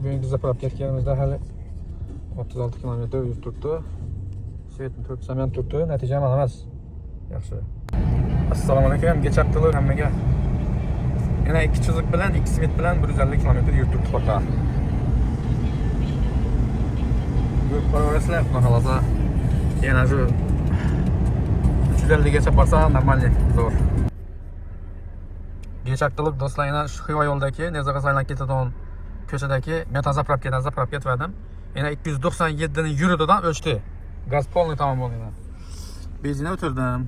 Bugünkü zapravka etganimizda hali 36 km yurib turibdi. Svetim turibdi, saman turibdi. Natija mana emas. Yaxshi. Assalomu alaykum. Kecha haftalar hammaga. Yana 2 chiziq bilan 2 svet bilan 150 km yurib turibdi faqat. Yurib boraverasizlar, xudo xolasa. Yana shu 350 gacha borsa normalniy zo'r. Kecha haftalar do'stlar yana shu Xiva yo'ldagi Nezaga saylanib ketadigan ko'chadagi metan zapravkadan zapravka etdim. Yana 297 ning yurididan o'chdi. Gaz polniy tamom bo'ldi. Benzina o'tirdim.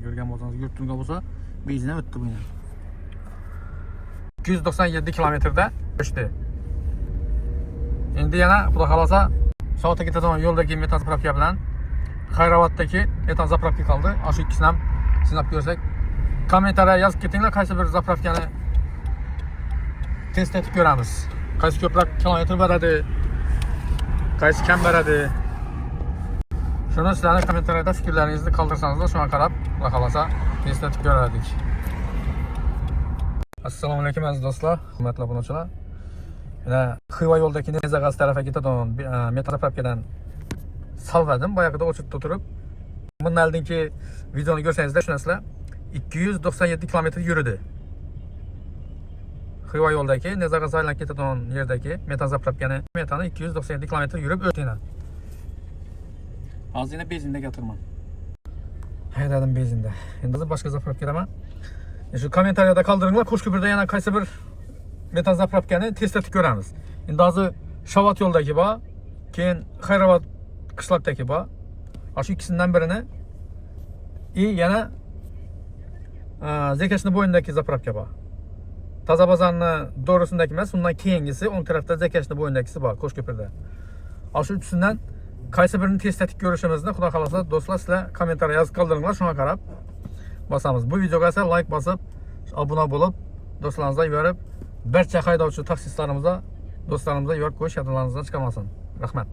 Ko'rgan bo'lsangiz, yurtimga bo'lsa, benzina o'tdi bu. 297 kilometrda o'chdi. Endi yana xudo xolasa soatga ketadigan yo'ldagi metan zapravka bilan Xayrovatdagi metan zapravka qoldi. Shu ikkisini ham sinab ko'rsak, kommentariya yozib ketinglar, qaysi bir zapravkani test etib ko'ramiz. Qaysi ko'proq kilometr beradi, qaysi kam beradi. Shuni sizlarning kommentariyada fikrlaringizni qoldirsangiz, shunga qarab, xudo xolasa test etib ko'rardik. Assalomu alaykum aziz do'stlar, hurmatli obunachilar. Yana Xiva yo'ldagi Nezaga tarafga ketadigan metan zapravkadan salvadim. Boyagida o'chirib turib, bundan oldingi videoni ko'rsangizlar tushunasizlar. 297 km yurdi. Xiva yo'ldagi Nezaga saylanib ketadigan yerdagi metan zapravkani metani 297 km yurib o'tdina. Hozir yana benzinda gatirman. Haydadim benzinda. Endi biz boshqa zapravkaman. Shu kommentariyada qoldiringlar, Qo'shko'pirda yana qaysi bir metan zapravkani test etib ko'ramiz. Endi hozir Shavot yo'ldagi bor, keyin Xayrovat qishloqdagi bor. Shu ikkisidan birini yana Zekashni bo'yinidagi zapravka bor. Toza bozorni do'risindagi emas, undan keyingisi o'ng tarafda Zekashni bo'yinidagisi bor, Qo'shko'pirda. Shu uchisidan qaysi birini test etib ko'rishimizni xudo xolasa do'stlar sizlar kommentariya yozib qoldiringlar, shunga qarab bosamiz. Bu videoga esa like bosib, obuna bo'lib, do'stlaringizga yuborib, barcha haydovchi taksistlarimizga, do'stlarimizga yuborib qo'yish yodlaringizdan chiqarmasin. Rahmat.